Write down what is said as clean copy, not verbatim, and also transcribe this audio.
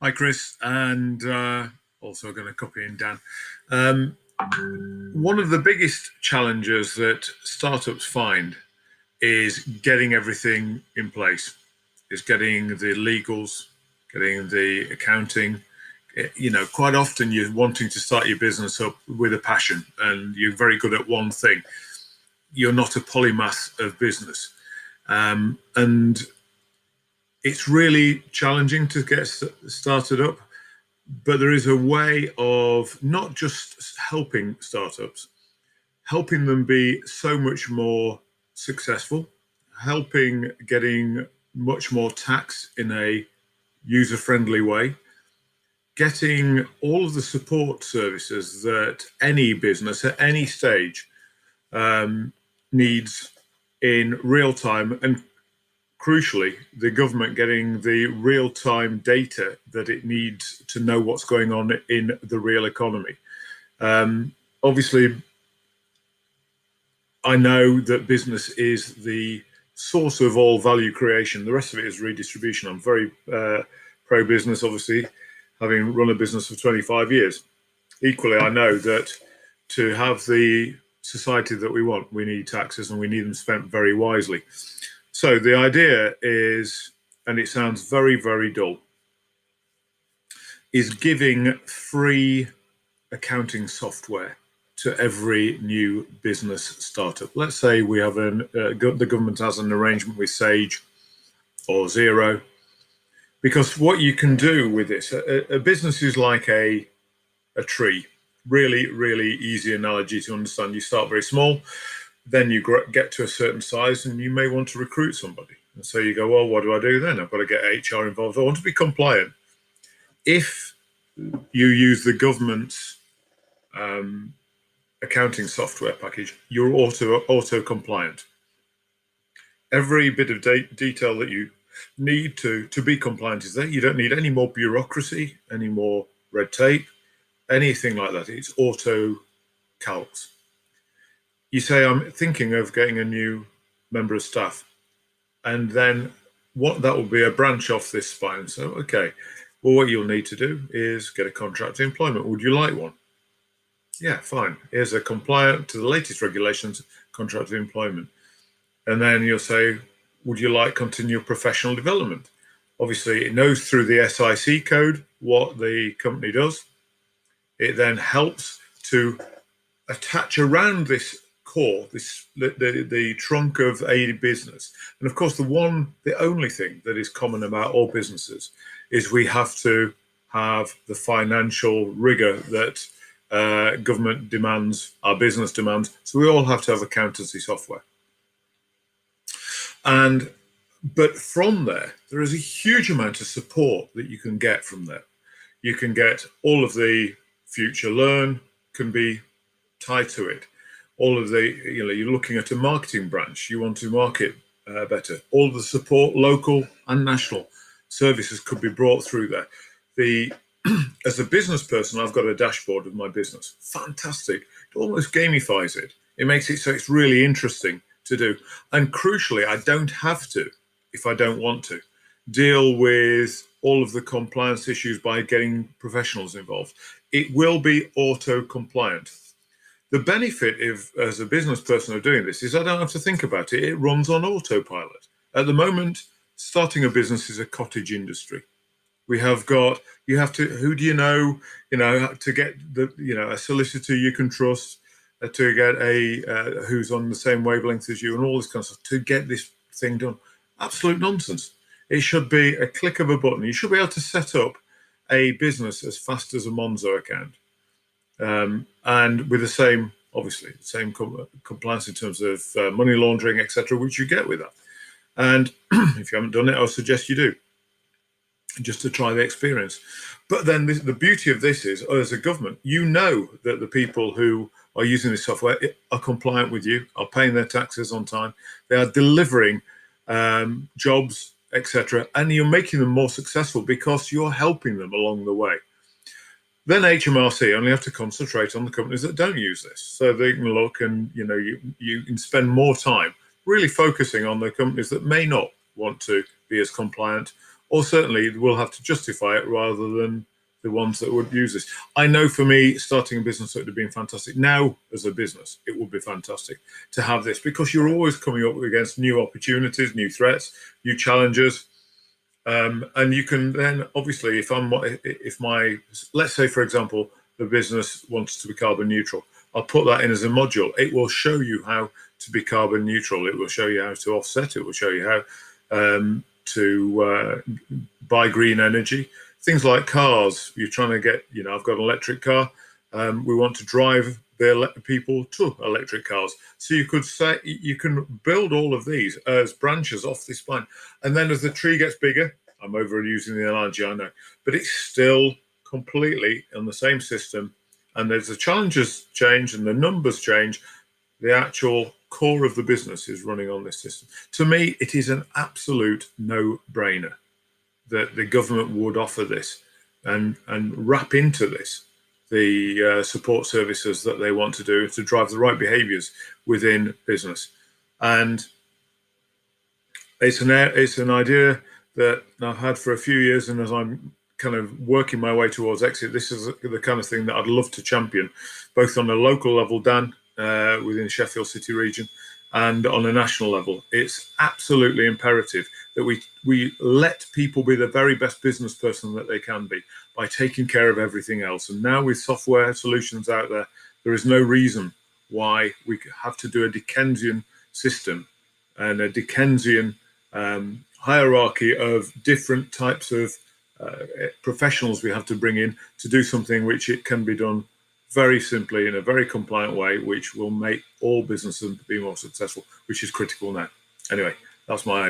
Hi, Chris, and also going to copy in Dan. Um, One of the biggest challenges that startups find is getting everything in place, is getting the legals, getting the accounting. Quite often you're wanting to start your business up with a passion and you're very good at one thing. You're not a polymath of business. And it's really challenging to get started up. But there is a way of not just helping startups, helping them be so much more successful, helping getting much more tax in a user-friendly way, getting all of the support services that any business at any stage needs in real time, and crucially, the government getting the real-time data that it needs to know what's going on in the real economy. Obviously, I know that business is the source of all value creation. The rest of it is redistribution. I'm very pro-business, obviously, having run a business for 25 years. Equally, I know that to have the society that we want, we need taxes and we need them spent very wisely. So the idea is, and it sounds very, very dull, is giving free accounting software to every new business startup. Let's say we have the government has an arrangement with Sage or Xero, because what you can do with this, a business is like a tree. Really, really easy analogy to understand. You start very small, then you get to a certain size and you may want to recruit somebody. And so you go, well, what do I do then? I've got to get HR involved. I want to be compliant. If you use the government's accounting software package, you're auto compliant. Every bit of detail that you need to be compliant is there. You don't need any more bureaucracy, any more red tape, anything like that. It's auto calcs. You say, I'm thinking of getting a new member of staff, and then what that will be a branch off this spine. So, okay, well, what you'll need to do is get a contract of employment. Would you like one? Yeah, fine. Here's a compliant to the latest regulations contract of employment. And then you'll say, would you like continual professional development? Obviously, it knows through the SIC code what the company does. It then helps to attach around this core, the trunk of a business. And of course, the only thing that is common about all businesses is we have to have the financial rigor that government demands, our business demands. So we all have to have accountancy software. But from there is a huge amount of support that you can get from there. You can get all of the future learn can be tied to it. All of the, you're looking at a marketing branch, you want to market better. All of the support, local and national services could be brought through there. As a business person, I've got a dashboard of my business. Fantastic. It almost gamifies it. It makes it so it's really interesting to do. And crucially, I don't have to, if I don't want to, deal with all of the compliance issues by getting professionals involved. It will be auto compliant. The benefit as a business person of doing this is I don't have to think about it. It runs on autopilot. At the moment, starting a business is a cottage industry. We have got, you have to, who do you know, to get a solicitor you can trust, to get who's on the same wavelength as you and all this kind of stuff, to get this thing done. Absolute nonsense. It should be a click of a button. You should be able to set up a business as fast as a Monzo account. And with the same, obviously, same compliance in terms of money laundering, etc., which you get with that. And if you haven't done it, I would suggest you do, just to try the experience. But then the beauty of this is, as a government, you know that the people who are using this software are compliant with you, are paying their taxes on time, they are delivering jobs, etc., and you're making them more successful because you're helping them along the way. Then HMRC only have to concentrate on the companies that don't use this, so they can look and you can spend more time really focusing on the companies that may not want to be as compliant or certainly we'll have to justify it rather than the ones that would use this. I know for me, starting a business would have been fantastic. Now, as a business, it would be fantastic to have this, because you're always coming up against new opportunities, new threats, new challenges. And you can then, obviously, let's say, for example, the business wants to be carbon neutral, I'll put that in as a module. It will show you how to be carbon neutral. It will show you how to offset. It will show you how to buy green energy. Things like cars. You're trying to get, I've got an electric car. We want to drive people to electric cars. So you can build all of these as branches off this spine. And then as the tree gets bigger, I'm overusing the analogy, I know, but it's still completely on the same system. And as the challenges change and the numbers change, the actual core of the business is running on this system. To me, it is an absolute no-brainer that the government would offer this and wrap into this the support services that they want to do to drive the right behaviours within business. And it's an idea that I've had for a few years, and as I'm kind of working my way towards exit, this is the kind of thing that I'd love to champion, both on a local level, Dan, within the Sheffield City region, and on a national level. It's absolutely imperative that we let people be the very best business person that they can be by taking care of everything else. And now with software solutions out there, there is no reason why we have to do a Dickensian system and a Dickensian hierarchy of different types of professionals we have to bring in to do something which it can be done very simply in a very compliant way, which will make all businesses be more successful, which is critical now. Anyway, that's my